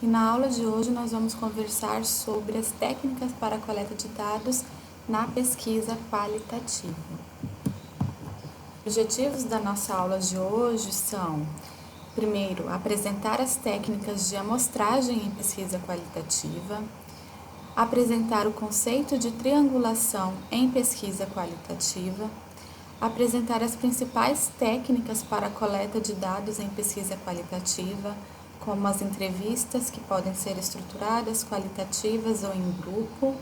e na aula de hoje nós vamos conversar sobre as técnicas para a coleta de dados na pesquisa qualitativa. Os objetivos da nossa aula de hoje são, primeiro, apresentar as técnicas de amostragem em pesquisa qualitativa, apresentar o conceito de triangulação em pesquisa qualitativa, apresentar as principais técnicas para a coleta de dados em pesquisa qualitativa, como as entrevistas, que podem ser estruturadas, qualitativas ou em grupo,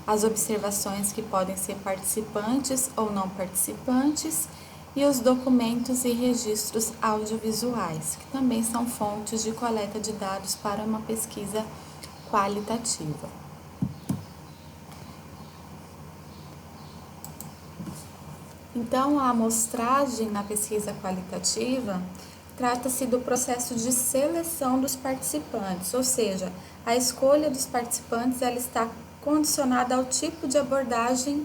as observações, que podem ser participantes ou não participantes, e os documentos e registros audiovisuais, que também são fontes de coleta de dados para uma pesquisa qualitativa. Então, a amostragem na pesquisa qualitativa trata-se do processo de seleção dos participantes, ou seja, a escolha dos participantes ela está condicionada ao tipo de abordagem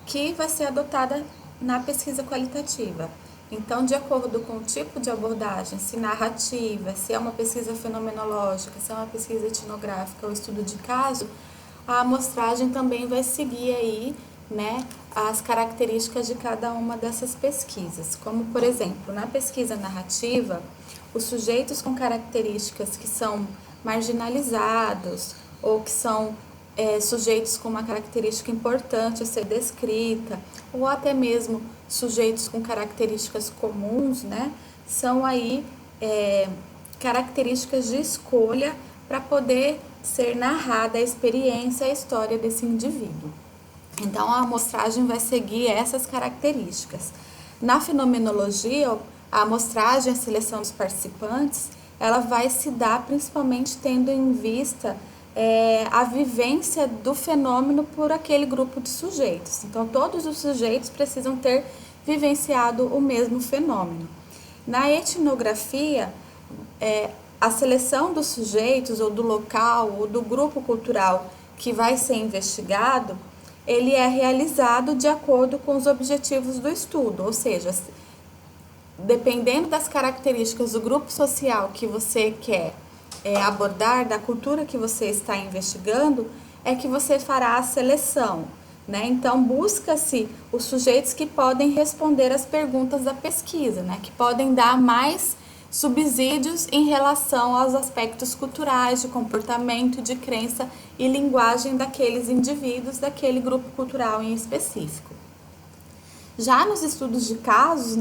que vai ser adotada na pesquisa qualitativa. Então, de acordo com o tipo de abordagem, se narrativa, se é uma pesquisa fenomenológica, se é uma pesquisa etnográfica ou estudo de caso, a amostragem também vai seguir aí, as características de cada uma dessas pesquisas. Como, por exemplo, na pesquisa narrativa, os sujeitos com características que são marginalizados ou que são sujeitos com uma característica importante a ser descrita, ou até mesmo sujeitos com características comuns, são aí características de escolha para poder ser narrada a experiência, a história desse indivíduo. Então, a amostragem vai seguir essas características. Na fenomenologia, a amostragem, a seleção dos participantes, ela vai se dar principalmente tendo em vista a vivência do fenômeno por aquele grupo de sujeitos. Então, todos os sujeitos precisam ter vivenciado o mesmo fenômeno. Na etnografia, a seleção dos sujeitos, ou do local, ou do grupo cultural que vai ser investigado, ele é realizado de acordo com os objetivos do estudo, ou seja, dependendo das características do grupo social que você quer abordar, da cultura que você está investigando, é que você fará a seleção, Então, busca-se os sujeitos que podem responder às perguntas da pesquisa, que podem dar mais subsídios em relação aos aspectos culturais, de comportamento, de crença e linguagem daqueles indivíduos, daquele grupo cultural em específico. Já nos estudos de casos,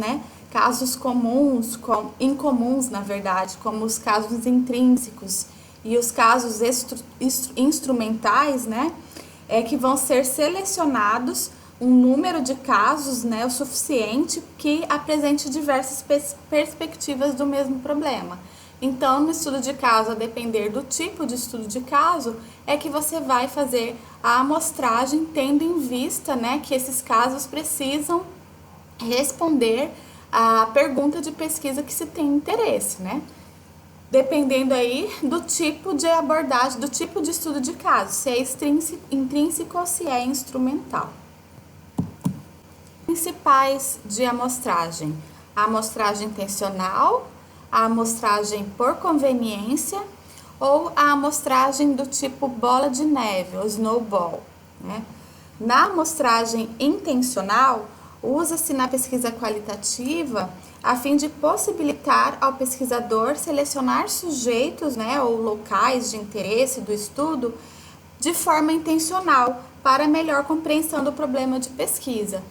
casos comuns, incomuns na verdade, como os casos intrínsecos e os casos instrumentais, que vão ser selecionados um número de casos, o suficiente que apresente diversas perspectivas do mesmo problema. Então, no estudo de caso, a depender do tipo de estudo de caso, é que você vai fazer a amostragem tendo em vista, que esses casos precisam responder à pergunta de pesquisa que se tem interesse, Dependendo aí do tipo de abordagem, do tipo de estudo de caso, se é intrínseco ou se é instrumental. Principais de amostragem: a amostragem intencional, a amostragem por conveniência ou a amostragem do tipo bola de neve, ou snowball. Na amostragem intencional, usa-se na pesquisa qualitativa a fim de possibilitar ao pesquisador selecionar sujeitos, ou locais de interesse do estudo de forma intencional para melhor compreensão do problema de pesquisa.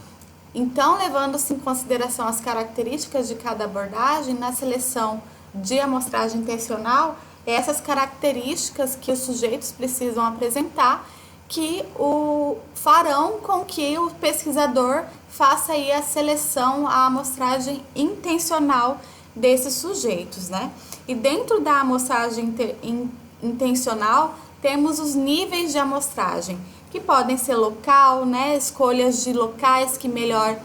Então, levando-se em consideração as características de cada abordagem, na seleção de amostragem intencional, essas características que os sujeitos precisam apresentar, que farão com que o pesquisador faça aí a seleção, a amostragem intencional desses sujeitos, E dentro da amostragem intencional, temos os níveis de amostragem, que podem ser local, escolhas de locais que melhor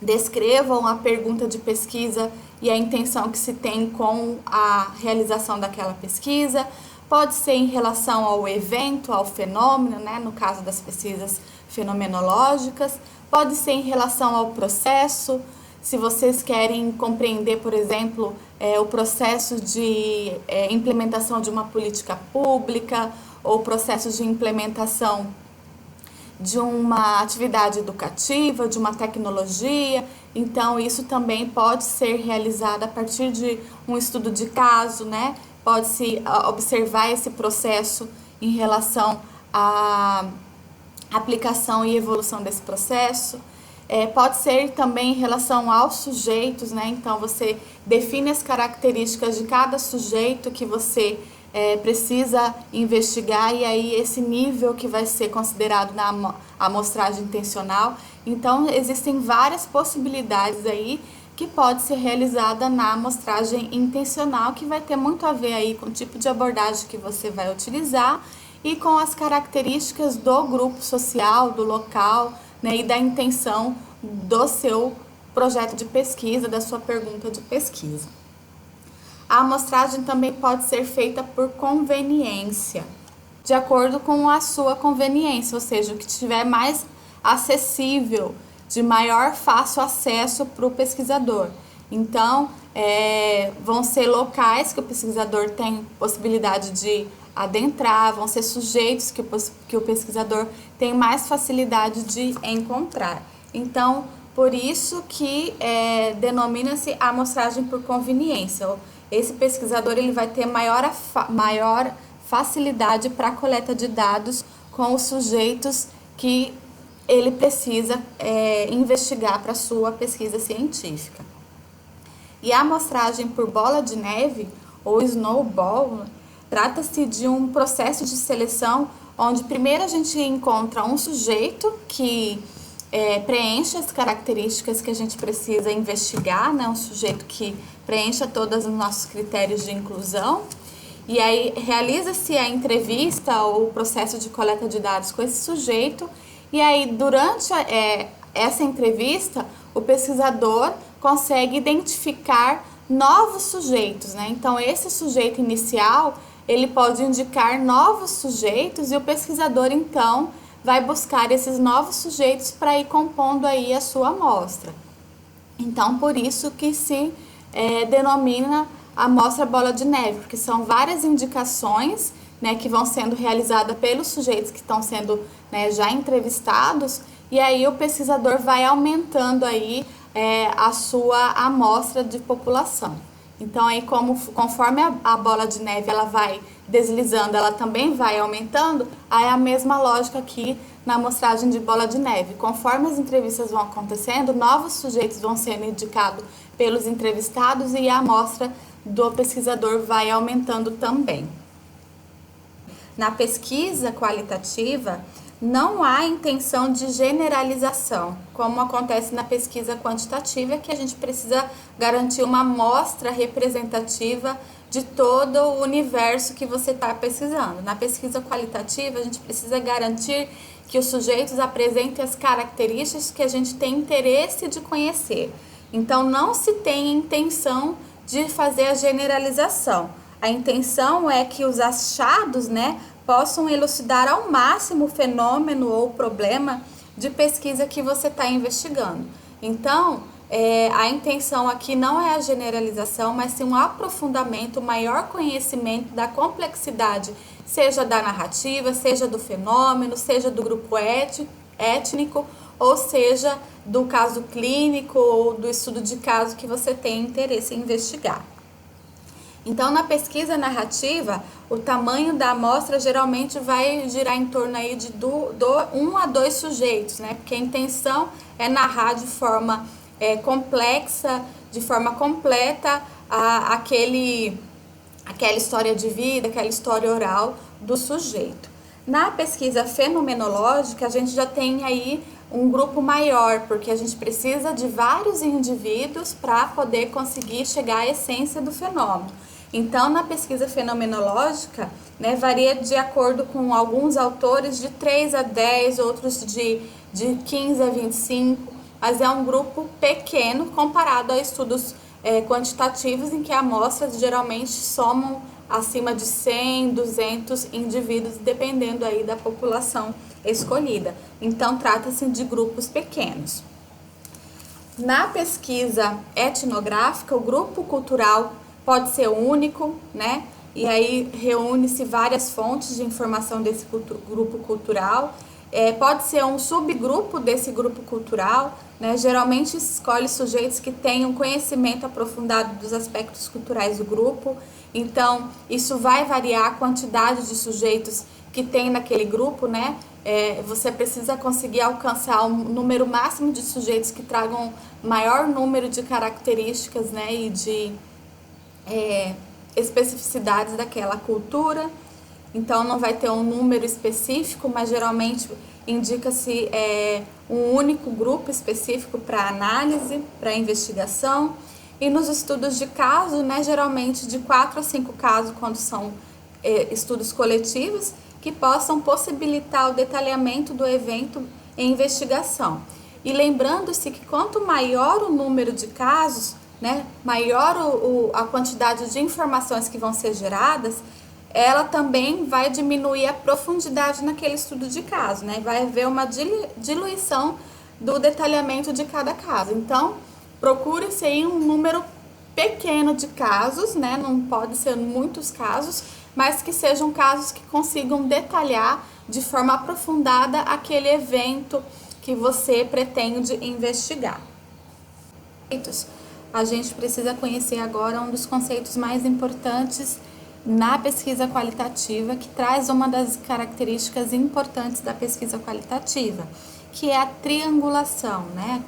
descrevam a pergunta de pesquisa e a intenção que se tem com a realização daquela pesquisa. Pode ser em relação ao evento, ao fenômeno, no caso das pesquisas fenomenológicas. Pode ser em relação ao processo, se vocês querem compreender, por exemplo, o processo de implementação de uma política pública ou processo de implementação de uma atividade educativa, de uma tecnologia. Então, isso também pode ser realizado a partir de um estudo de caso, né? Pode-se observar esse processo em relação à aplicação e evolução desse processo. Pode ser também em relação aos sujeitos, né? Então, você define as características de cada sujeito que você precisa investigar, e aí esse nível que vai ser considerado na amostragem intencional. Então, existem várias possibilidades aí que pode ser realizada na amostragem intencional, que vai ter muito a ver aí com o tipo de abordagem que você vai utilizar e com as características do grupo social, do local, né, e da intenção do seu projeto de pesquisa, da sua pergunta de pesquisa. A amostragem também pode ser feita por conveniência, de acordo com a sua conveniência, ou seja, o que estiver mais acessível, de maior fácil acesso para o pesquisador. Então, vão ser locais que o pesquisador tem possibilidade de adentrar, vão ser sujeitos que o pesquisador tem mais facilidade de encontrar. Então, por isso que denomina-se amostragem por conveniência. Esse pesquisador ele vai ter maior facilidade para a coleta de dados com os sujeitos que ele precisa investigar para a sua pesquisa científica. E a amostragem por bola de neve, ou snowball, trata-se de um processo de seleção onde primeiro a gente encontra um sujeito que preenche as características que a gente precisa investigar, né? Um sujeito que preencha todos os nossos critérios de inclusão. E aí realiza-se a entrevista ou o processo de coleta de dados com esse sujeito. E aí, durante essa entrevista, o pesquisador consegue identificar novos sujeitos, né? Então, esse sujeito inicial, ele pode indicar novos sujeitos e o pesquisador, então, vai buscar esses novos sujeitos para ir compondo aí a sua amostra. Então, por isso que se denomina amostra bola de neve, porque são várias indicações, né, que vão sendo realizadas pelos sujeitos que estão sendo, né, já entrevistados, e aí o pesquisador vai aumentando aí a sua amostra de população. Então, aí conforme a bola de neve ela vai deslizando, ela também vai aumentando, aí é a mesma lógica aqui na amostragem de bola de neve. Conforme as entrevistas vão acontecendo, novos sujeitos vão sendo indicados pelos entrevistados e a amostra do pesquisador vai aumentando também. Na pesquisa qualitativa, não há intenção de generalização, como acontece na pesquisa quantitativa, que a gente precisa garantir uma amostra representativa de todo o universo que você está pesquisando. Na pesquisa qualitativa, a gente precisa garantir que os sujeitos apresentem as características que a gente tem interesse de conhecer. Então, não se tem intenção de fazer a generalização. A intenção é que os achados, né, possam elucidar ao máximo o fenômeno ou problema de pesquisa que você está investigando. Então, a intenção aqui não é a generalização, mas sim um aprofundamento, um maior conhecimento da complexidade, seja da narrativa, seja do fenômeno, seja do grupo étnico, ou seja do caso clínico ou do estudo de caso que você tem interesse em investigar. Então, na pesquisa narrativa, o tamanho da amostra geralmente vai girar em torno aí de 1 a 2 sujeitos, né? Porque a intenção é narrar de forma complexa, de forma completa, aquela história de vida, aquela história oral do sujeito. Na pesquisa fenomenológica, a gente já tem aí um grupo maior, porque a gente precisa de vários indivíduos para poder conseguir chegar à essência do fenômeno. Então, na pesquisa fenomenológica, né, varia de acordo com alguns autores de 3 a 10, outros de 15 a 25, mas é um grupo pequeno comparado a estudos quantitativos em que amostras geralmente somam acima de 100, 200 indivíduos, dependendo aí da população escolhida. Então, trata-se de grupos pequenos. Na pesquisa etnográfica, o grupo cultural pode ser único, né? E aí reúne-se várias fontes de informação desse grupo cultural. Pode ser um subgrupo desse grupo cultural, né? Geralmente escolhe sujeitos que tenham conhecimento aprofundado dos aspectos culturais do grupo. Então, isso vai variar a quantidade de sujeitos que tem naquele grupo, né? Você precisa conseguir alcançar um número máximo de sujeitos que tragam maior número de características, né? E de especificidades daquela cultura. Então, não vai ter um número específico, mas geralmente indica-se um único grupo específico para análise, para investigação. E nos estudos de caso, né, geralmente de 4 a 5 casos, quando são estudos coletivos, que possam possibilitar o detalhamento do evento em investigação. E lembrando-se que quanto maior o número de casos, né, maior a quantidade de informações que vão ser geradas, ela também vai diminuir a profundidade naquele estudo de caso, né? Vai haver uma diluição do detalhamento de cada caso. Então, procure-se aí um número pequeno de casos, né? Não pode ser muitos casos, mas que sejam casos que consigam detalhar de forma aprofundada aquele evento que você pretende investigar. A gente precisa conhecer agora um dos conceitos mais importantes na pesquisa qualitativa, que traz uma das características importantes da pesquisa qualitativa, que é a triangulação, né?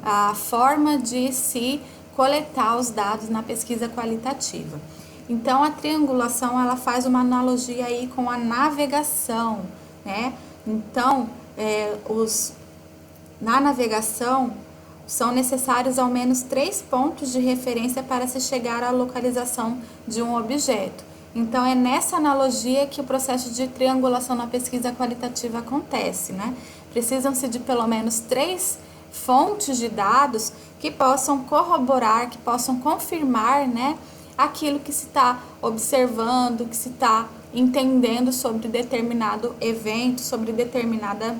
A forma de se coletar os dados na pesquisa qualitativa. Então, a triangulação, ela faz uma analogia aí com a navegação, né? Então, na navegação, são necessários ao menos 3 pontos de referência para se chegar à localização de um objeto. Então, é nessa analogia que o processo de triangulação na pesquisa qualitativa acontece, né? Precisam-se de pelo menos 3 fontes de dados que possam corroborar, que possam confirmar, né, aquilo que se está observando, que se está entendendo sobre determinado evento, sobre determinada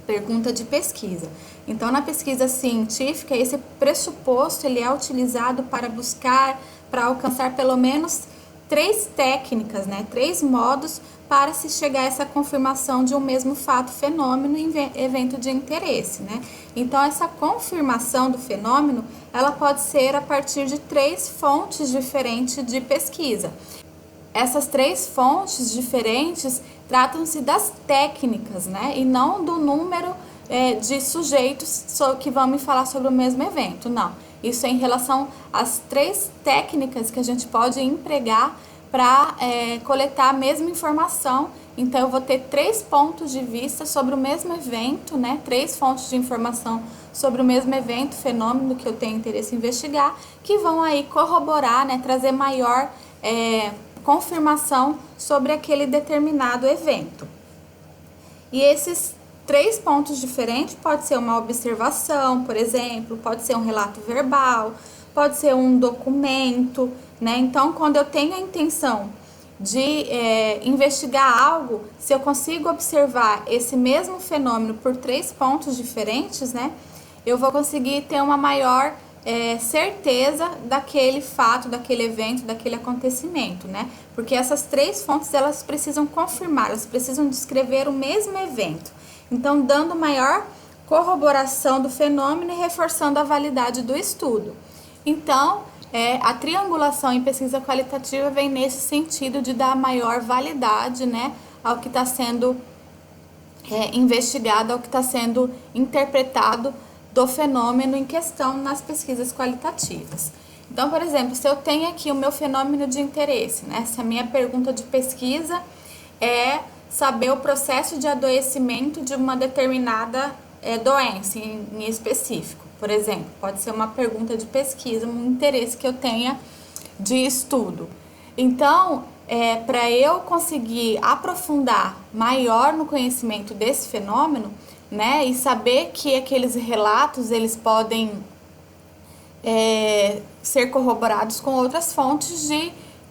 pergunta de pesquisa. Então, na pesquisa científica, esse pressuposto ele é utilizado para buscar, para alcançar pelo menos 3 técnicas, né, 3 modos para se chegar a essa confirmação de um mesmo fato, fenômeno e evento de interesse, né? Então, essa confirmação do fenômeno, ela pode ser a partir de 3 fontes diferentes de pesquisa. Essas 3 fontes diferentes tratam-se das técnicas, né? E não do número de sujeitos que vão me falar sobre o mesmo evento, não. Isso é em relação às 3 técnicas que a gente pode empregar para coletar a mesma informação. Então, eu vou ter 3 pontos de vista sobre o mesmo evento, né? 3 fontes de informação sobre o mesmo evento, fenômeno que eu tenho interesse em investigar, que vão aí corroborar, né? Trazer maior confirmação sobre aquele determinado evento. E esses 3 pontos diferentes pode ser uma observação, por exemplo, pode ser um relato verbal, pode ser um documento, né? Então, quando eu tenho a intenção de investigar algo, se eu consigo observar esse mesmo fenômeno por 3 pontos diferentes, né? Eu vou conseguir ter uma maior certeza daquele fato, daquele evento, daquele acontecimento, né? Porque essas 3 fontes, elas precisam confirmar, elas precisam descrever o mesmo evento. Então, dando maior corroboração do fenômeno e reforçando a validade do estudo. Então, a triangulação em pesquisa qualitativa vem nesse sentido de dar maior validade, né, ao que está sendo investigado, ao que está sendo interpretado do fenômeno em questão nas pesquisas qualitativas. Então, por exemplo, se eu tenho aqui o meu fenômeno de interesse, né, se a minha pergunta de pesquisa é saber o processo de adoecimento de uma determinada doença em específico, por exemplo, pode ser uma pergunta de pesquisa, um interesse que eu tenha de estudo. Então, para eu conseguir aprofundar maior no conhecimento desse fenômeno, né, e saber que aqueles relatos eles podem ser corroborados com outras fontes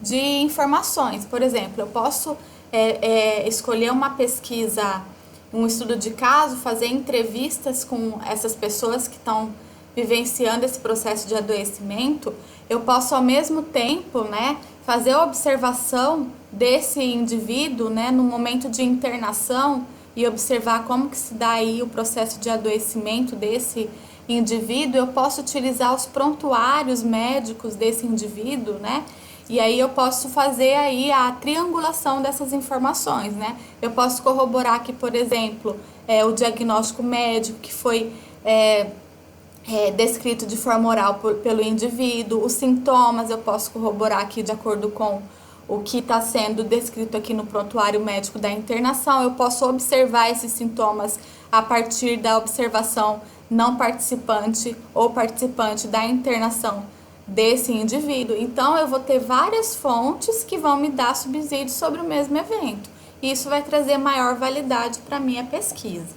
de informações. Por exemplo, eu posso escolher uma pesquisa, um estudo de caso, fazer entrevistas com essas pessoas que estão vivenciando esse processo de adoecimento, eu posso ao mesmo tempo, né, fazer a observação desse indivíduo, né, no momento de internação e observar como que se dá aí o processo de adoecimento desse indivíduo. Eu posso utilizar os prontuários médicos desse indivíduo, né? E aí eu posso fazer aí a triangulação dessas informações, né? Eu posso corroborar que, por exemplo, o diagnóstico médico que foi descrito de forma oral pelo indivíduo, os sintomas eu posso corroborar aqui de acordo com o que está sendo descrito aqui no prontuário médico da internação. Eu posso observar esses sintomas a partir da observação não participante ou participante da internação desse indivíduo. Então, eu vou ter várias fontes que vão me dar subsídios sobre o mesmo evento. Isso vai trazer maior validade para a minha pesquisa.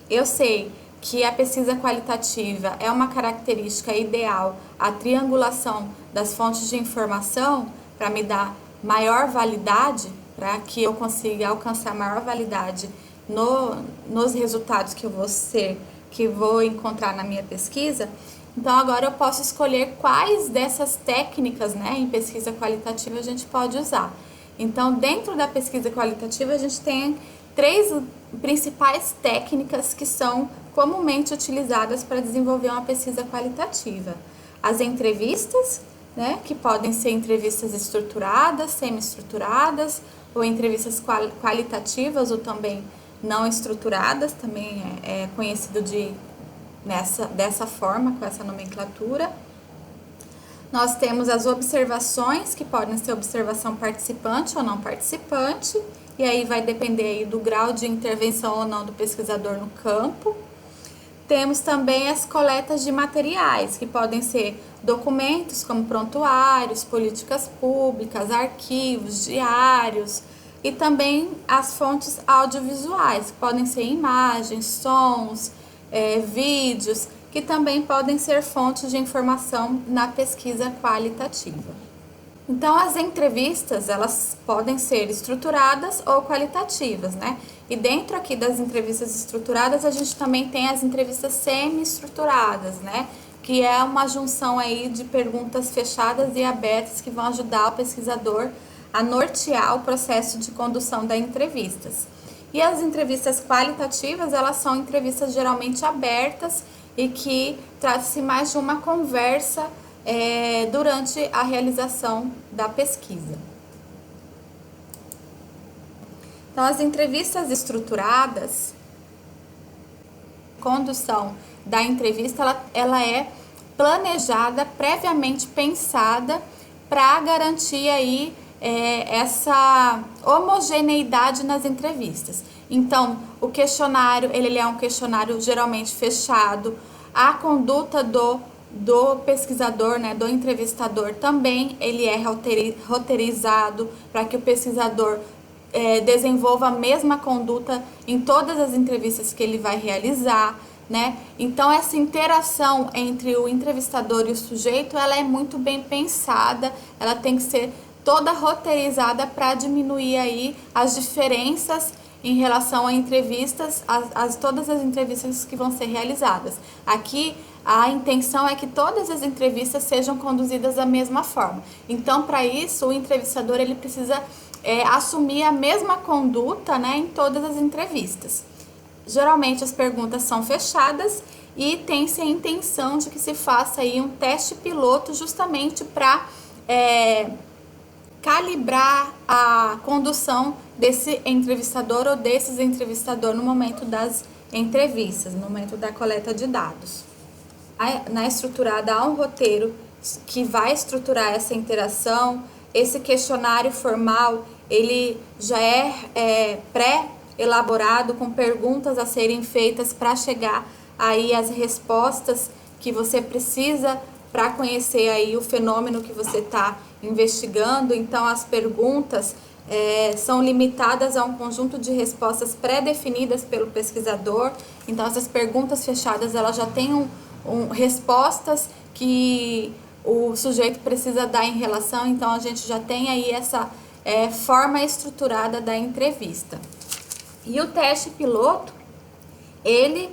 Eu sei que a pesquisa qualitativa é uma característica ideal, a triangulação das fontes de informação, para me dar maior validade, para que eu consiga alcançar maior validade nos resultados que eu vou encontrar na minha pesquisa. Então, agora eu posso escolher quais dessas técnicas, né, em pesquisa qualitativa a gente pode usar. Então, dentro da pesquisa qualitativa, a gente tem 3 principais técnicas que são comumente utilizadas para desenvolver uma pesquisa qualitativa. As entrevistas, né, que podem ser entrevistas estruturadas, semi-estruturadas, ou entrevistas qualitativas, ou também não estruturadas, também é conhecido dessa forma, com essa nomenclatura. Nós temos as observações, que podem ser observação participante ou não participante, e aí vai depender aí do grau de intervenção ou não do pesquisador no campo. Temos também as coletas de materiais, que podem ser documentos como prontuários, políticas públicas, arquivos, diários, e também as fontes audiovisuais, que podem ser imagens, sons, vídeos, que também podem ser fontes de informação na pesquisa qualitativa. Então, as entrevistas, elas podem ser estruturadas ou qualitativas, né? E dentro aqui das entrevistas estruturadas, a gente também tem as entrevistas semi-estruturadas, né? Que é uma junção aí de perguntas fechadas e abertas que vão ajudar o pesquisador a nortear o processo de condução das entrevistas. E as entrevistas qualitativas, elas são entrevistas geralmente abertas e que trata-se mais de uma conversa durante a realização da pesquisa. Então, as entrevistas estruturadas, condução da entrevista, ela é planejada, previamente pensada, para garantir aí essa homogeneidade nas entrevistas. Então, o questionário, ele é um questionário geralmente fechado, a conduta do pesquisador, né, do entrevistador também, ele é roteirizado para que o pesquisador desenvolva a mesma conduta em todas as entrevistas que ele vai realizar, né? Então, essa interação entre o entrevistador e o sujeito, ela é muito bem pensada, ela tem que ser toda roteirizada para diminuir aí as diferenças em relação a entrevistas, todas as entrevistas que vão ser realizadas. Aqui, a intenção é que todas as entrevistas sejam conduzidas da mesma forma. Então, para isso, o entrevistador ele precisa assumir a mesma conduta, né, em todas as entrevistas. Geralmente, as perguntas são fechadas e tem-se a intenção de que se faça aí um teste piloto justamente para calibrar a condução desse entrevistador ou desses entrevistadores no momento das entrevistas, no momento da coleta de dados. Na estruturada há um roteiro que vai estruturar essa interação. Esse questionário formal, ele já é pré-elaborado com perguntas a serem feitas para chegar aí às respostas que você precisa para conhecer aí o fenômeno que você está investigando. Então, as perguntas são limitadas a um conjunto de respostas pré-definidas pelo pesquisador. Então, essas perguntas fechadas, elas já têm respostas que o sujeito precisa dar em relação. Então, a gente já tem aí essa forma estruturada da entrevista. E o teste piloto, ele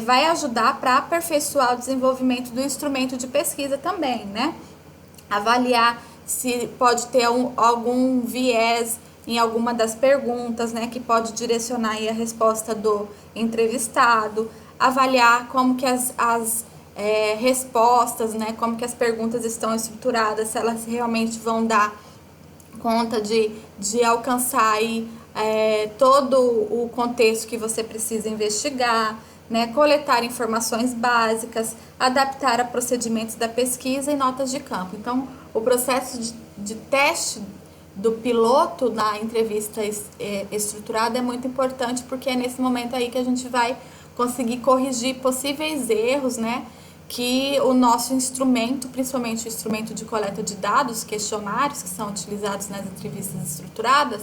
vai ajudar para aperfeiçoar o desenvolvimento do instrumento de pesquisa também, né? Avaliar se pode ter algum viés em alguma das perguntas, né, que pode direcionar aí a resposta do entrevistado, avaliar como que as respostas, né, como que as perguntas estão estruturadas, se elas realmente vão dar conta de alcançar aí, todo o contexto que você precisa investigar, né, coletar informações básicas, adaptar a procedimentos da pesquisa e notas de campo. Então, o processo de teste do piloto na entrevista estruturada é muito importante, porque é nesse momento aí que a gente vai conseguir corrigir possíveis erros, né, que o nosso instrumento, principalmente o instrumento de coleta de dados, questionários que são utilizados nas entrevistas estruturadas,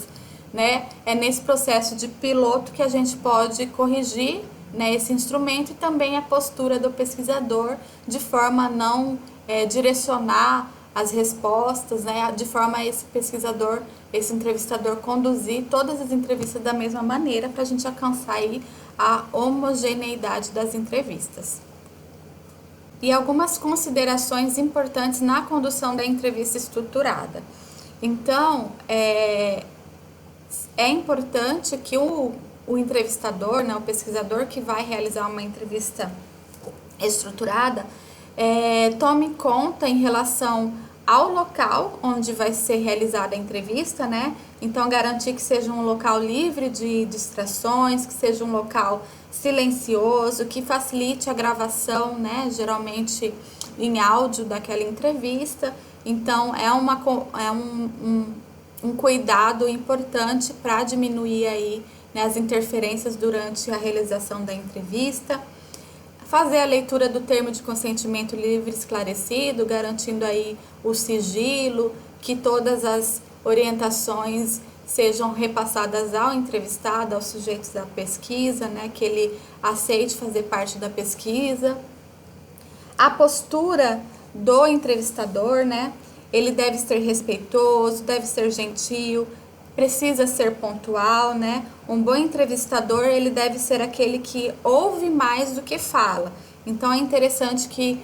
né, é nesse processo de piloto que a gente pode corrigir, né, esse instrumento e também a postura do pesquisador, de forma a não direcionar as respostas, né, de forma a esse pesquisador, esse entrevistador conduzir todas as entrevistas da mesma maneira, para a gente alcançar aí a homogeneidade das entrevistas. E algumas considerações importantes na condução da entrevista estruturada. Então, é importante que o entrevistador, né, o pesquisador que vai realizar uma entrevista estruturada, tome conta em relação ao local onde vai ser realizada a entrevista, né? Então, garantir que seja um local livre de distrações, que seja um local silencioso, que facilite a gravação, né? Geralmente em áudio daquela entrevista. Então, é um cuidado importante para diminuir aí, né, as interferências durante a realização da entrevista. Fazer a leitura do termo de consentimento livre e esclarecido, garantindo aí o sigilo, que todas as orientações sejam repassadas ao entrevistado, aos sujeitos da pesquisa, né, que ele aceite fazer parte da pesquisa. A postura do entrevistador, né, ele deve ser respeitoso, deve ser gentil, precisa ser pontual, né? Um bom entrevistador, ele deve ser aquele que ouve mais do que fala. Então, é interessante que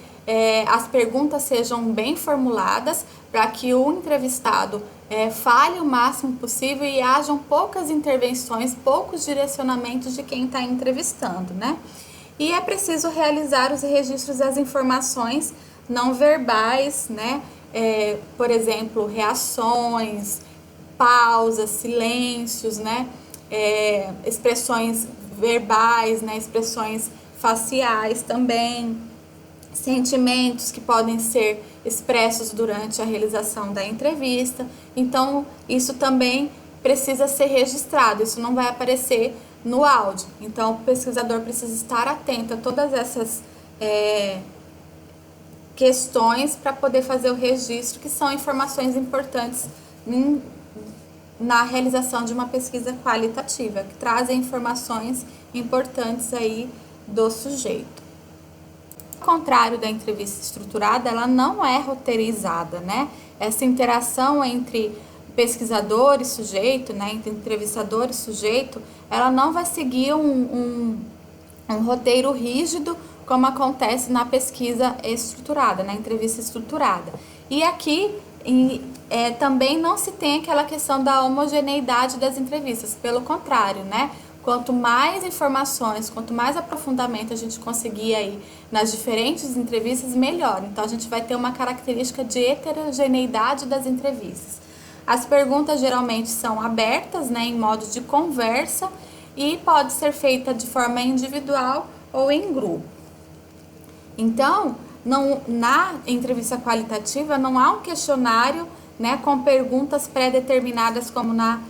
as perguntas sejam bem formuladas para que o entrevistado fale o máximo possível e hajam poucas intervenções, poucos direcionamentos de quem está entrevistando, né? E é preciso realizar os registros das informações não verbais, né? Por exemplo, reações, pausas, silêncios, né? Expressões verbais, né? Expressões faciais também, sentimentos que podem ser expressos durante a realização da entrevista. Então, isso também precisa ser registrado, isso não vai aparecer no áudio. Então, o pesquisador precisa estar atento a todas essas questões para poder fazer o registro, que são informações importantes na realização de uma pesquisa qualitativa, que trazem informações importantes aí do sujeito. Ao contrário da entrevista estruturada, ela não é roteirizada, né? Essa interação entre pesquisador e sujeito, né, entre entrevistador e sujeito, ela não vai seguir um roteiro rígido, como acontece na pesquisa estruturada, na entrevista estruturada. E aqui também não se tem aquela questão da homogeneidade das entrevistas, pelo contrário, né? Quanto mais informações, quanto mais aprofundamento a gente conseguir aí nas diferentes entrevistas, melhor. Então, a gente vai ter uma característica de heterogeneidade das entrevistas. As perguntas geralmente são abertas, né, em modo de conversa, e pode ser feita de forma individual ou em grupo. Então, na entrevista qualitativa, não há um questionário, né, com perguntas pré-determinadas como na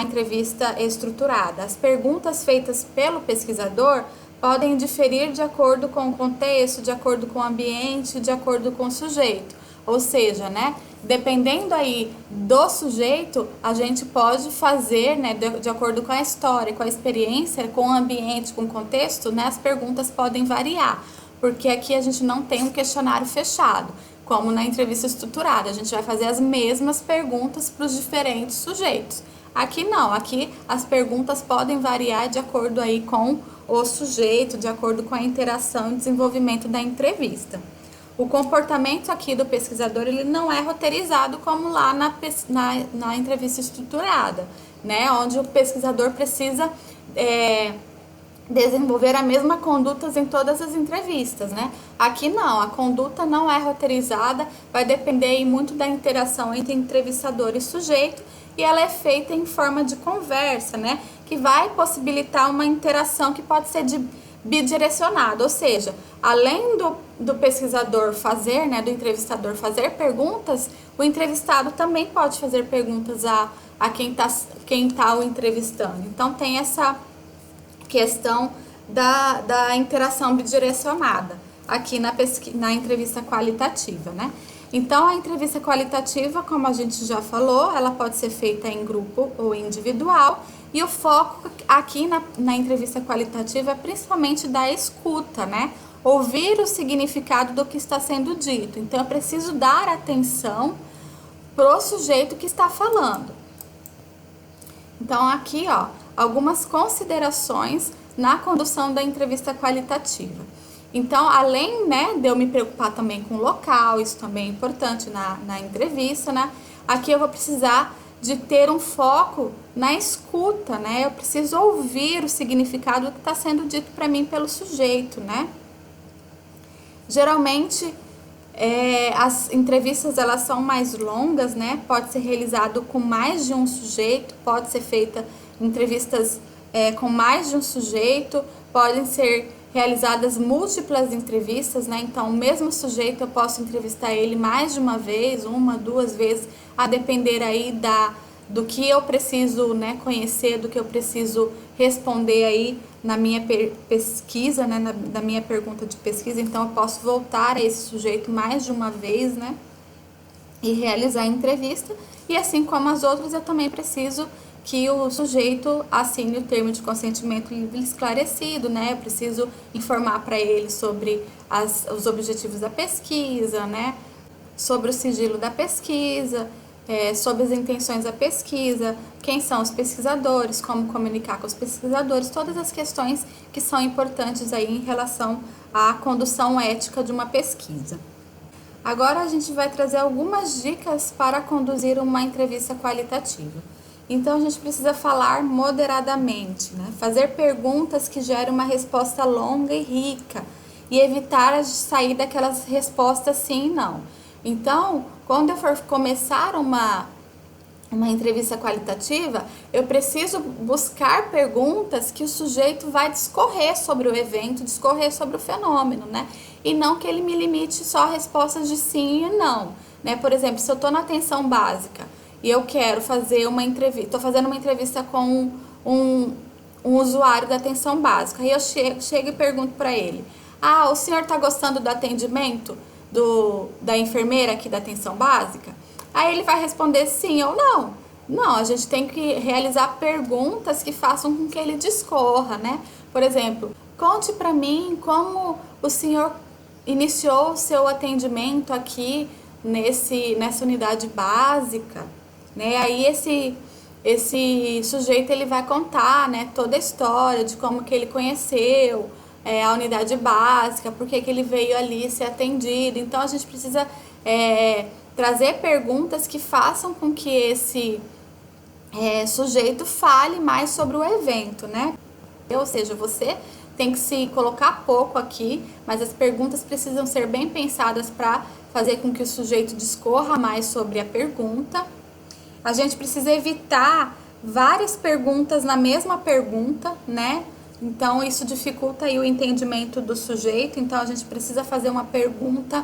entrevista estruturada. As perguntas feitas pelo pesquisador podem diferir de acordo com o contexto, de acordo com o ambiente, de acordo com o sujeito. Ou seja, né, dependendo aí do sujeito, a gente pode fazer, né, de acordo com a história, com a experiência, com o ambiente, com o contexto, né, as perguntas podem variar, porque aqui a gente não tem um questionário fechado. como na entrevista estruturada. A gente vai fazer as mesmas perguntas para os diferentes sujeitos. Aqui não, aqui as perguntas podem variar de acordo aí com o sujeito, de acordo com a interação e desenvolvimento da entrevista. O comportamento aqui do pesquisador, ele não é roteirizado como lá na entrevista estruturada, né? Onde o pesquisador precisa desenvolver a mesma conduta em todas as entrevistas, né? Aqui não, a conduta não é roteirizada, vai depender muito da interação entre entrevistador e sujeito, e ela é feita em forma de conversa, né? Que vai possibilitar uma interação que pode ser bidirecionada, ou seja, além do pesquisador fazer, né, do entrevistador fazer perguntas, o entrevistado também pode fazer perguntas a quem tá o entrevistando. Então tem essa questão da interação bidirecionada aqui na entrevista qualitativa, né? Então, a entrevista qualitativa, como a gente já falou, ela pode ser feita em grupo ou individual, e o foco aqui na entrevista qualitativa é principalmente da escuta, né? Ouvir o significado do que está sendo dito. Então, eu preciso dar atenção pro sujeito que está falando. Então, aqui, ó, algumas considerações na condução da entrevista qualitativa. Então, além, né, de eu me preocupar também com o local, isso também é importante na entrevista, né? Aqui eu vou precisar de ter um foco na escuta, né? Eu preciso ouvir o significado do que está sendo dito para mim pelo sujeito, né? Geralmente, as entrevistas, elas são mais longas, né? Pode ser realizado com mais de um sujeito, pode ser feita entrevistas com mais de um sujeito, podem ser realizadas múltiplas entrevistas, né? Então, o mesmo sujeito eu posso entrevistar ele mais de uma vez, uma, duas vezes, a depender aí do que eu preciso, né, conhecer, do que eu preciso responder aí na minha pesquisa, né, na minha pergunta de pesquisa. Então, eu posso voltar a esse sujeito mais de uma vez, né, e realizar a entrevista. E assim como as outras, eu também preciso que o sujeito assine o termo de consentimento livre esclarecido, né? Eu preciso informar para ele sobre os objetivos da pesquisa, né? Sobre o sigilo da pesquisa, sobre as intenções da pesquisa, quem são os pesquisadores, como comunicar com os pesquisadores, todas as questões que são importantes aí em relação à condução ética de uma pesquisa. Agora a gente vai trazer algumas dicas para conduzir uma entrevista qualitativa. Então, a gente precisa falar moderadamente, né? Fazer perguntas que gerem uma resposta longa e rica e evitar sair daquelas respostas sim e não. Então, quando eu for começar uma entrevista qualitativa, eu preciso buscar perguntas que o sujeito vai discorrer sobre o evento, discorrer sobre o fenômeno, né? E não que ele me limite só a respostas de sim e não, né? Por exemplo, se eu estou na atenção básica e eu quero fazer uma entrevista, estou fazendo uma entrevista com um usuário da atenção básica, e eu chego e pergunto para ele: o senhor está gostando do atendimento da enfermeira aqui da atenção básica? Aí ele vai responder sim ou não. Não, a gente tem que realizar perguntas que façam com que ele discorra, né? Por exemplo, conte para mim como o senhor iniciou o seu atendimento aqui nessa unidade básica, né? Aí esse sujeito, ele vai contar, né, toda a história de como que ele conheceu a unidade básica, por que ele veio ali ser atendido. Então, a gente precisa trazer perguntas que façam com que esse sujeito fale mais sobre o evento, né? Ou seja, você tem que se colocar pouco aqui, mas as perguntas precisam ser bem pensadas para fazer com que o sujeito discorra mais sobre a pergunta. A gente precisa evitar várias perguntas na mesma pergunta, né? Então, isso dificulta aí o entendimento do sujeito. Então, a gente precisa fazer uma pergunta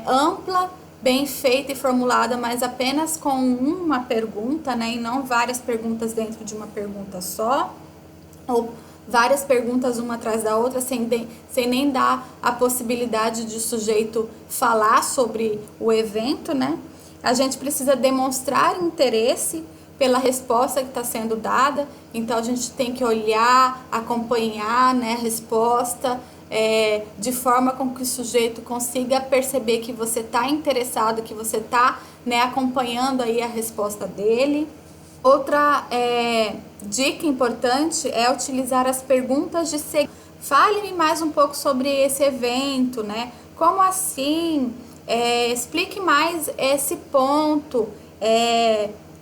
ampla, bem feita e formulada, mas apenas com uma pergunta, né? E não várias perguntas dentro de uma pergunta só, ou várias perguntas uma atrás da outra, sem nem dar a possibilidade de o sujeito falar sobre o evento, né? A gente precisa demonstrar interesse pela resposta que está sendo dada. Então, a gente tem que olhar, acompanhar, né, a resposta, de forma com que o sujeito consiga perceber que você está interessado, que você está, né, acompanhando aí a resposta dele. Outra dica importante é utilizar as perguntas de seguimento. Fale-me mais um pouco sobre esse evento, né? Como assim? Explique mais esse ponto.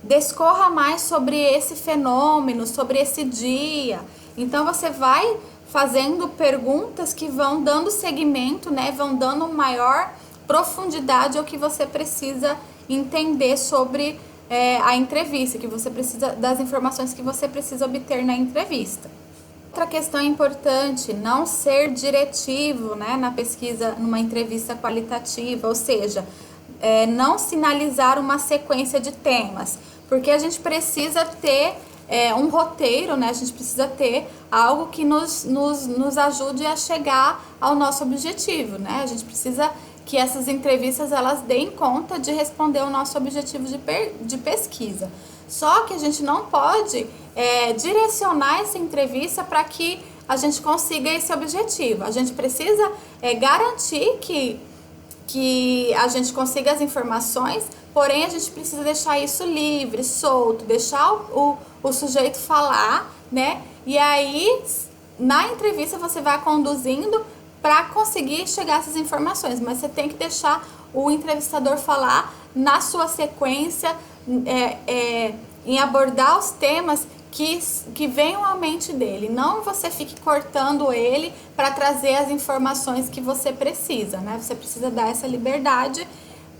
Descorra mais sobre esse fenômeno, sobre esse dia. Então você vai fazendo perguntas que vão dando seguimento, né? Vão dando maior profundidade ao que você precisa entender sobre a entrevista, que você precisa das informações que você precisa obter na entrevista. Outra questão importante, não ser diretivo, né, na pesquisa, numa entrevista qualitativa, ou seja, não sinalizar uma sequência de temas, porque a gente precisa ter um roteiro, né, a gente precisa ter algo que nos ajude a chegar ao nosso objetivo, né, a gente precisa que essas entrevistas elas deem conta de responder o nosso objetivo de pesquisa. Só que a gente não pode direcionar essa entrevista para que a gente consiga esse objetivo. A gente precisa garantir que a gente consiga as informações, porém a gente precisa deixar isso livre, solto, deixar o sujeito falar, né? E aí, na entrevista, você vai conduzindo para conseguir chegar a essas informações, mas você tem que deixar o entrevistador falar na sua sequência, em abordar os temas que venham à mente dele. Não você fique cortando ele para trazer as informações que você precisa, né? Você precisa dar essa liberdade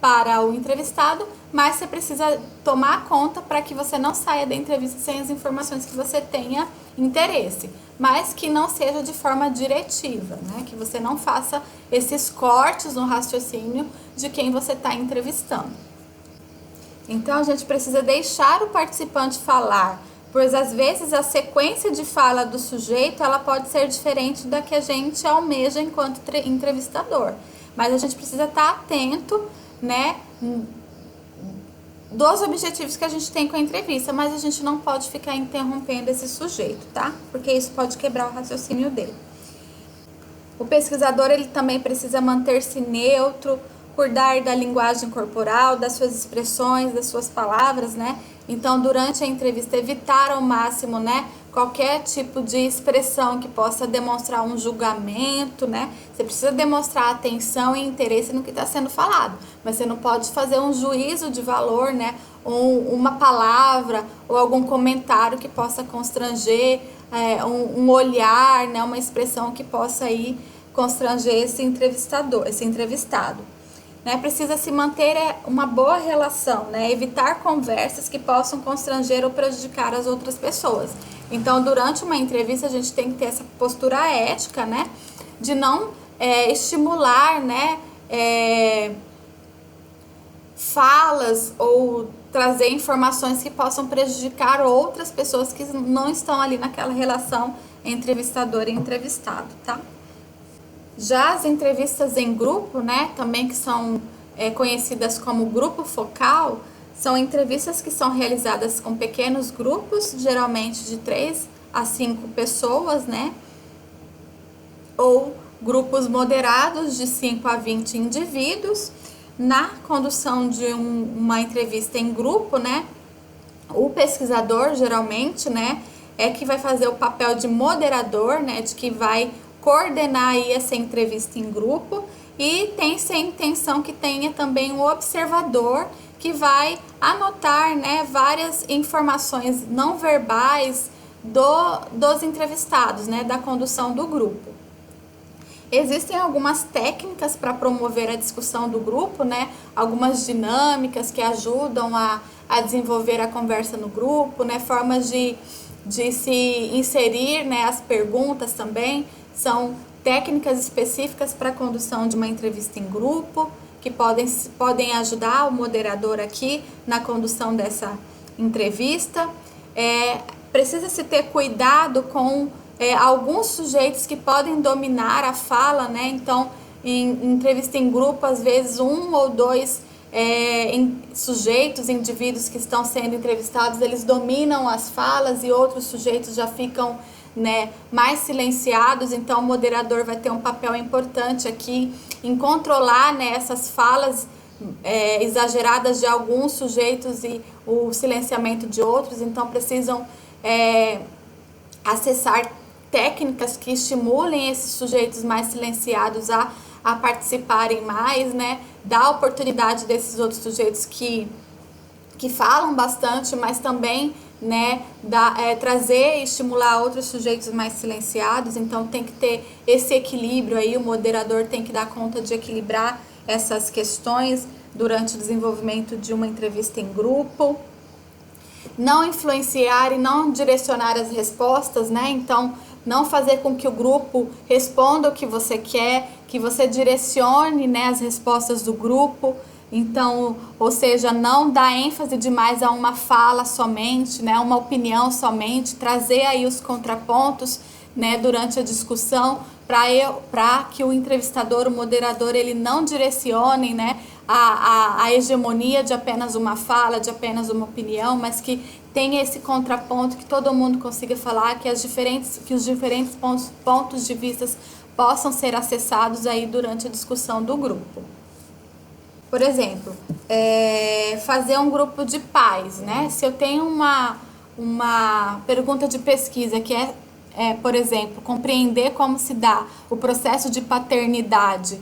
para o entrevistado, mas você precisa tomar conta para que você não saia da entrevista sem as informações que você tenha interesse, mas que não seja de forma diretiva, né? Que você não faça esses cortes no raciocínio de quem você está entrevistando. Então, a gente precisa deixar o participante falar, pois às vezes a sequência de fala do sujeito ela pode ser diferente da que a gente almeja enquanto entrevistador. Mas a gente precisa estar atento, né, dos objetivos que a gente tem com a entrevista, mas a gente não pode ficar interrompendo esse sujeito, tá? Porque isso pode quebrar o raciocínio dele. O pesquisador ele também precisa manter-se neutro, cuidar da linguagem corporal, das suas expressões, das suas palavras, né? Então, durante a entrevista, evitar ao máximo, né, qualquer tipo de expressão que possa demonstrar um julgamento, né? Você precisa demonstrar atenção e interesse no que está sendo falado, mas você não pode fazer um juízo de valor, né? Uma palavra ou algum comentário que possa constranger, um olhar, né? Uma expressão que possa aí constranger esse entrevistado. Né, precisa se manter uma boa relação, né, evitar conversas que possam constranger ou prejudicar as outras pessoas. Então, durante uma entrevista, a gente tem que ter essa postura ética, né, de não estimular, né, falas ou trazer informações que possam prejudicar outras pessoas que não estão ali naquela relação entrevistador e entrevistado, tá? Já as entrevistas em grupo, né, também que são conhecidas como grupo focal, são entrevistas que são realizadas com pequenos grupos, geralmente de 3 a 5 pessoas, né, ou grupos moderados de 5 a 20 indivíduos. Na condução de uma entrevista em grupo, né, o pesquisador, geralmente, né, que vai fazer o papel de moderador, né, de que vai coordenar aí essa entrevista em grupo, e tem-se a intenção que tenha também um observador que vai anotar, né, várias informações não verbais dos entrevistados, né, da condução do grupo. Existem algumas técnicas para promover a discussão do grupo, né, algumas dinâmicas que ajudam a desenvolver a conversa no grupo, né, formas de se inserir, né, as perguntas também. São técnicas específicas para a condução de uma entrevista em grupo, que podem ajudar o moderador aqui na condução dessa entrevista. Precisa-se ter cuidado com alguns sujeitos que podem dominar a fala, né? Então, em entrevista em grupo, às vezes 1 ou 2 sujeitos, indivíduos que estão sendo entrevistados, eles dominam as falas e outros sujeitos já ficam né, mais silenciados, então o moderador vai ter um papel importante aqui em controlar, né, essas falas exageradas de alguns sujeitos e o silenciamento de outros, então precisam acessar técnicas que estimulem esses sujeitos mais silenciados a participarem mais, né, dar oportunidade desses outros sujeitos que falam bastante, mas também, né, trazer e estimular outros sujeitos mais silenciados. Então tem que ter esse equilíbrio aí, o moderador tem que dar conta de equilibrar essas questões durante o desenvolvimento de uma entrevista em grupo. Não influenciar e não direcionar as respostas, né? Então, não fazer com que o grupo responda o que você quer, que você direcione, né, as respostas do grupo. Então, ou seja, não dar ênfase demais a uma fala somente, né, uma opinião somente, trazer aí os contrapontos, né, durante a discussão, para que o entrevistador, o moderador, ele não direcione, né, a hegemonia de apenas uma fala, de apenas uma opinião, mas que tenha esse contraponto, que todo mundo consiga falar, que os diferentes pontos de vista possam ser acessados aí durante a discussão do grupo. Por exemplo, fazer um grupo de pais, né? Se eu tenho uma pergunta de pesquisa que por exemplo, compreender como se dá o processo de paternidade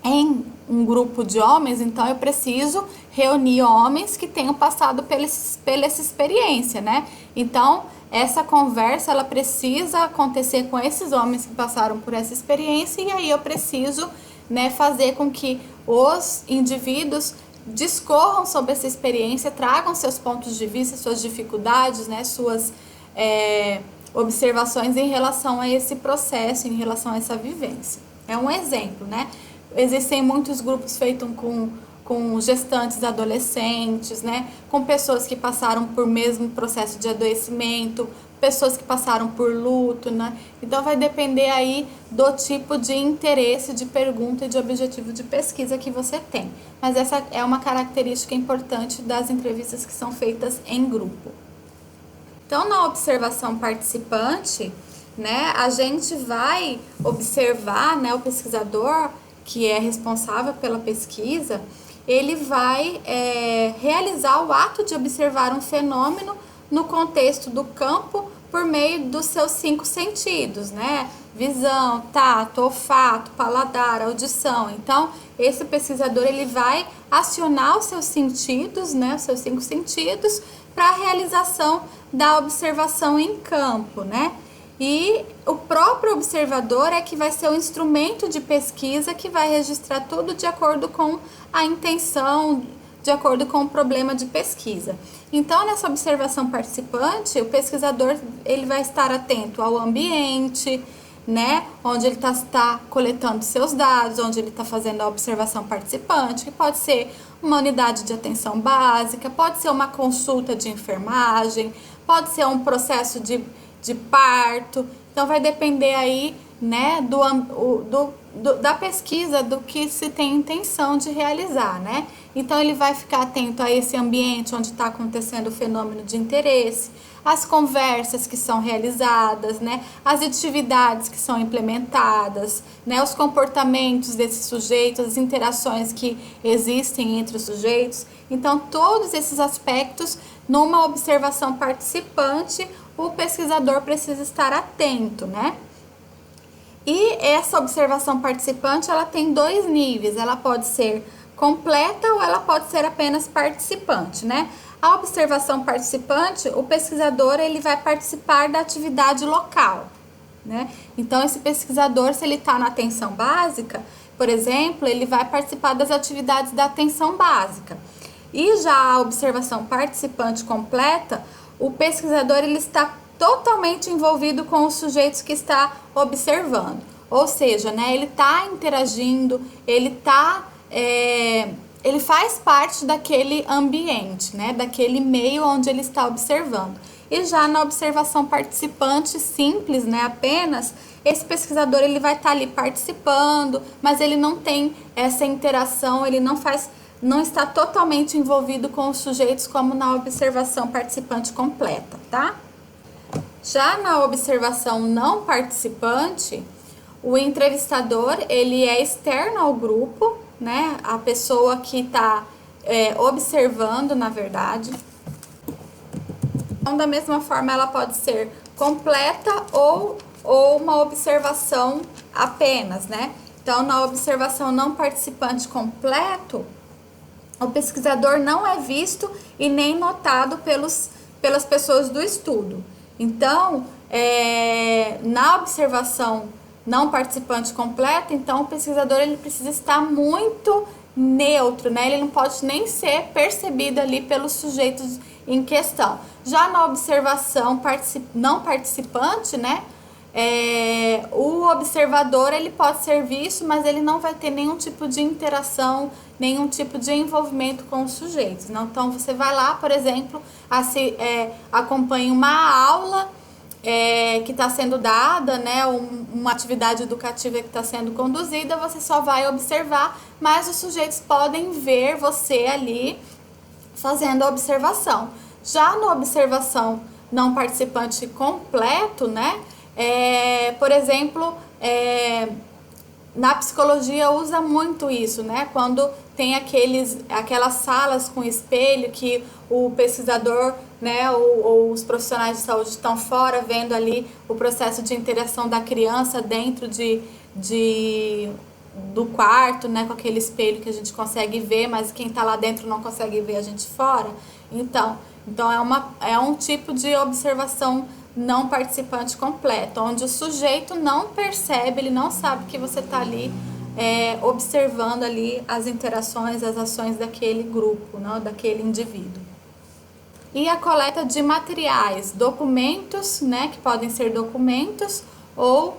em um grupo de homens, então eu preciso reunir homens que tenham passado pela essa experiência, né? Então, essa conversa, ela precisa acontecer com esses homens que passaram por essa experiência, e aí eu preciso, né, fazer com que os indivíduos discorram sobre essa experiência, tragam seus pontos de vista, suas dificuldades, né, suas observações em relação a esse processo, em relação a essa vivência. É um exemplo, né? Existem muitos grupos feitos com gestantes adolescentes, né? Com pessoas que passaram por mesmo processo de adoecimento, pessoas que passaram por luto, né? Então vai depender aí do tipo de interesse, de pergunta e de objetivo de pesquisa que você tem. Mas essa é uma característica importante das entrevistas que são feitas em grupo. Então, na observação participante, né, a gente vai observar, né, o pesquisador que é responsável pela pesquisa, ele vai realizar o ato de observar um fenômeno no contexto do campo por meio dos seus 5 sentidos, né? Visão, tato, olfato, paladar, audição. Então, esse pesquisador, ele vai acionar os seus sentidos, né, os seus 5 sentidos, para a realização da observação em campo, né? E o próprio observador é que vai ser o instrumento de pesquisa que vai registrar tudo de acordo com a intenção, de acordo com o problema de pesquisa. Então, nessa observação participante, o pesquisador, ele vai estar atento ao ambiente, né, onde ele está coletando seus dados, onde ele está fazendo a observação participante, que pode ser uma unidade de atenção básica, pode ser uma consulta de enfermagem, pode ser um processo de parto. Então vai depender aí, né, da pesquisa, do que se tem intenção de realizar, né? Então ele vai ficar atento a esse ambiente onde está acontecendo o fenômeno de interesse, as conversas que são realizadas, né, as atividades que são implementadas, né, os comportamentos desses sujeitos, as interações que existem entre os sujeitos. Então, todos esses aspectos, numa observação participante, o pesquisador precisa estar atento, né? E essa observação participante, ela tem 2 níveis, ela pode ser completa ou ela pode ser apenas participante, né? A observação participante, o pesquisador, ele vai participar da atividade local, né? Então, esse pesquisador, se ele está na atenção básica, por exemplo, ele vai participar das atividades da atenção básica. E já a observação participante completa, o pesquisador, ele está totalmente envolvido com os sujeitos que está observando. Ou seja, né, ele está interagindo, ele faz parte daquele ambiente, né, daquele meio onde ele está observando. E já na observação participante simples, né, apenas, esse pesquisador, ele vai estar ali participando, mas ele não tem essa interação, ele não está totalmente envolvido com os sujeitos como na observação participante completa, tá? Já na observação não participante, o entrevistador, ele é externo ao grupo, né? A pessoa que está observando, na verdade. Então, da mesma forma, ela pode ser completa ou uma observação apenas, né? Então, na observação não participante completo, o pesquisador não é visto e nem notado pelas pessoas do estudo. Então, na observação não participante completa, então o pesquisador ele precisa estar muito neutro, né? Ele não pode nem ser percebido ali pelos sujeitos em questão. Já na observação não participante, né? O observador ele pode ser visto, mas ele não vai ter nenhum tipo de interação, nenhum tipo de envolvimento com os sujeitos. Não? Então você vai lá, por exemplo, acompanha uma aula que está sendo dada, né, uma atividade educativa que está sendo conduzida, você só vai observar, mas os sujeitos podem ver você ali fazendo a observação. Já na observação não participante completo, né, por exemplo, na psicologia usa muito isso, né? Quando tem aquelas salas com espelho que o pesquisador, né, ou os profissionais de saúde estão fora vendo ali o processo de interação da criança dentro do quarto, né, com aquele espelho que a gente consegue ver, mas quem está lá dentro não consegue ver a gente fora. Então é um tipo de observação não participante completo, onde o sujeito não percebe, ele não sabe que você está ali observando ali as interações, as ações daquele grupo, não, daquele indivíduo. E a coleta de materiais, documentos, né, que podem ser documentos ou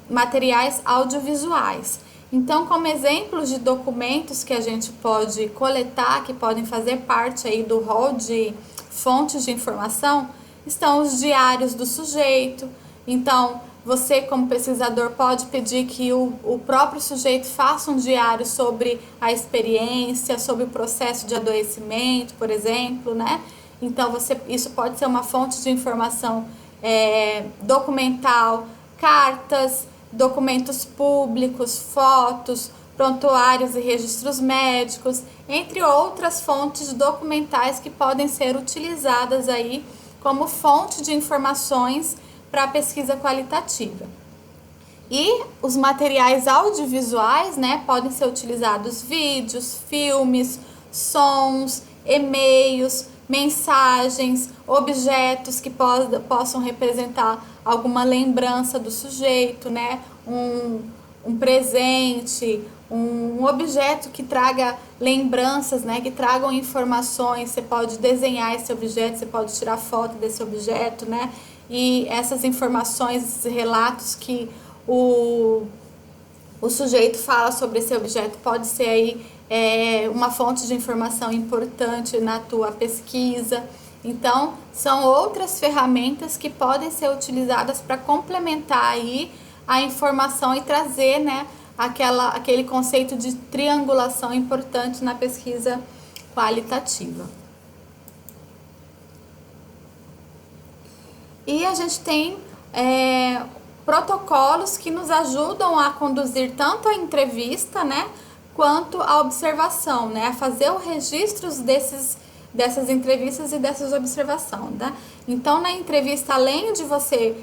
materiais audiovisuais. Então, como exemplos de documentos que a gente pode coletar, que podem fazer parte aí do rol de fontes de informação, estão os diários do sujeito. Então, você como pesquisador pode pedir que o próprio sujeito faça um diário sobre a experiência, sobre o processo de adoecimento, por exemplo, né? Então, isso pode ser uma fonte de informação documental, cartas, documentos públicos, fotos, prontuários e registros médicos, entre outras fontes documentais que podem ser utilizadas aí como fonte de informações para a pesquisa qualitativa. E os materiais audiovisuais, né, podem ser utilizados vídeos, filmes, sons, e-mails, mensagens, objetos que possam representar alguma lembrança do sujeito, né, um presente, um objeto que traga lembranças, né, que tragam informações. Você pode desenhar esse objeto, você pode tirar foto desse objeto, né, e essas informações, esses relatos que o sujeito fala sobre esse objeto pode ser aí uma fonte de informação importante na tua pesquisa. Então, são outras ferramentas que podem ser utilizadas para complementar aí a informação e trazer, né, aquele conceito de triangulação importante na pesquisa qualitativa. E a gente tem protocolos que nos ajudam a conduzir tanto a entrevista, né, quanto a observação, né, a fazer o registro dessas entrevistas e dessas observações, tá? Então, na entrevista, além de você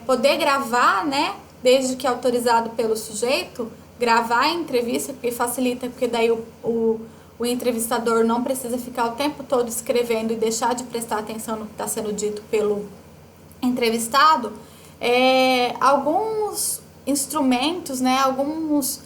poder gravar, né, desde que autorizado pelo sujeito, gravar a entrevista, porque facilita, porque daí o entrevistador não precisa ficar o tempo todo escrevendo e deixar de prestar atenção no que está sendo dito pelo entrevistado. Alguns instrumentos, né, alguns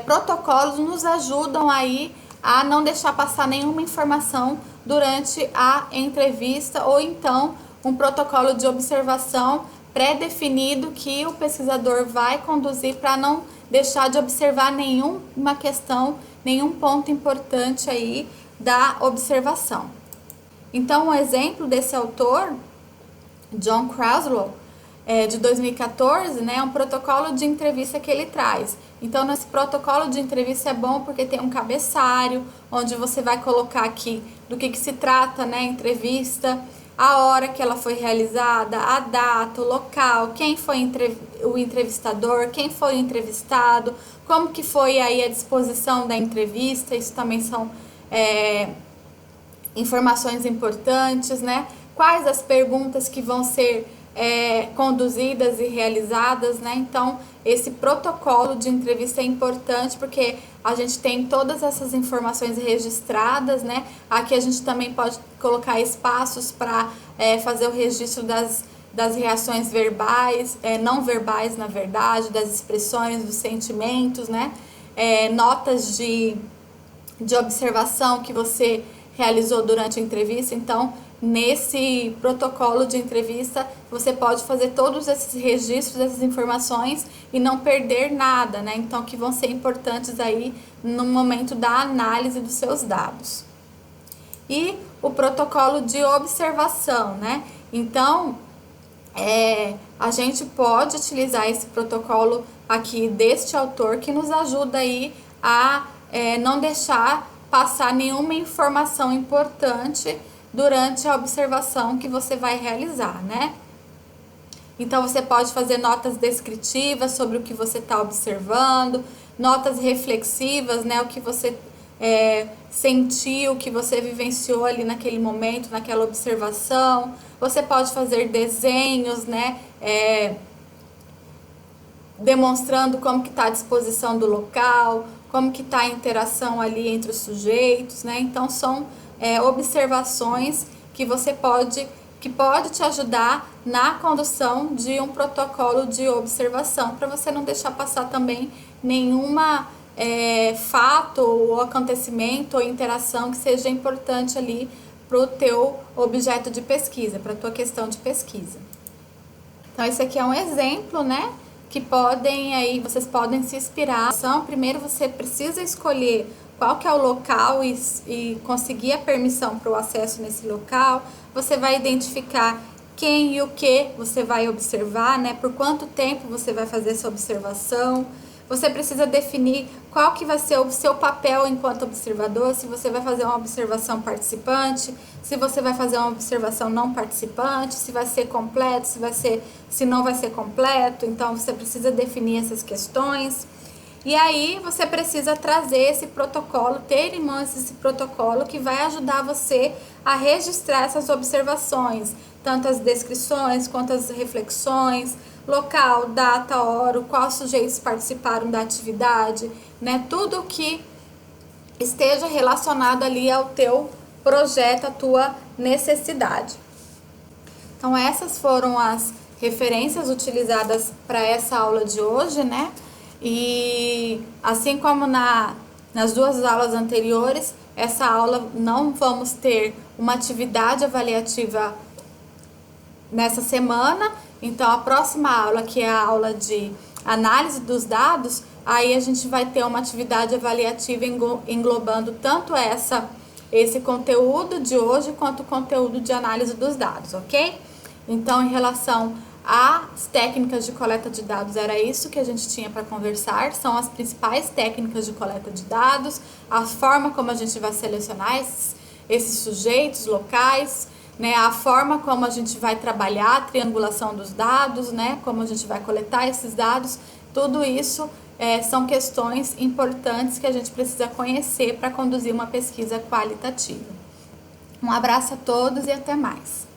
protocolos nos ajudam aí a não deixar passar nenhuma informação durante a entrevista, ou então um protocolo de observação pré-definido que o pesquisador vai conduzir para não deixar de observar nenhuma questão, nenhum ponto importante aí da observação. Então, um exemplo desse autor, John Kraslow, de 2014, né, é um protocolo de entrevista que ele traz. Então, nesse protocolo de entrevista é bom porque tem um cabeçalho, onde você vai colocar aqui do que se trata, né, a entrevista, a hora que ela foi realizada, a data, o local, quem foi o entrevistador, quem foi o entrevistado, como que foi aí a disposição da entrevista. Isso também são informações importantes, né? Quais as perguntas que vão ser conduzidas e realizadas, né? Então, esse protocolo de entrevista é importante porque a gente tem todas essas informações registradas, né? Aqui a gente também pode colocar espaços para fazer o registro das reações verbais, não verbais, na verdade, das expressões, dos sentimentos, né? Notas de observação que você realizou durante a entrevista. Então, nesse protocolo de entrevista, você pode fazer todos esses registros, essas informações e não perder nada, né? Então, que vão ser importantes aí no momento da análise dos seus dados. E o protocolo de observação, né? Então, a gente pode utilizar esse protocolo aqui deste autor que nos ajuda aí a não deixar passar nenhuma informação importante durante a observação que você vai realizar, né? Então, você pode fazer notas descritivas sobre o que você está observando, notas reflexivas, né? O que você sentiu, o que você vivenciou ali naquele momento, naquela observação. Você pode fazer desenhos, né? Demonstrando como que está a disposição do local, como que está a interação ali entre os sujeitos, né? Então, são observações que pode te ajudar na condução de um protocolo de observação, para você não deixar passar também nenhuma fato ou acontecimento ou interação que seja importante ali para o teu objeto de pesquisa, para a tua questão de pesquisa. Então, esse aqui é um exemplo, né? Que vocês podem se inspirar. Então, primeiro você precisa escolher qual que é o local e conseguir a permissão para o acesso nesse local. Você vai identificar quem e o que você vai observar, né? Por quanto tempo você vai fazer essa observação. Você precisa definir qual que vai ser o seu papel enquanto observador, se você vai fazer uma observação participante, se você vai fazer uma observação não participante, se vai ser completo, se não vai ser completo. Então, você precisa definir essas questões. E aí, você precisa trazer esse protocolo, ter em mãos esse protocolo que vai ajudar você a registrar essas observações, tanto as descrições quanto as reflexões, local, data, hora, quais sujeitos participaram da atividade, né? Tudo que esteja relacionado ali ao teu projeto, à tua necessidade. Então, essas foram as referências utilizadas para essa aula de hoje, né? E assim como nas duas aulas anteriores, essa aula não vamos ter uma atividade avaliativa nessa semana. Então, a próxima aula, que é a aula de análise dos dados, aí a gente vai ter uma atividade avaliativa englobando tanto esse conteúdo de hoje quanto o conteúdo de análise dos dados, ok? Então, em relação às técnicas de coleta de dados, era isso que a gente tinha para conversar. São as principais técnicas de coleta de dados, a forma como a gente vai selecionar esses sujeitos locais, né, a forma como a gente vai trabalhar a triangulação dos dados, né, como a gente vai coletar esses dados. Tudo isso são questões importantes que a gente precisa conhecer para conduzir uma pesquisa qualitativa. Um abraço a todos e até mais.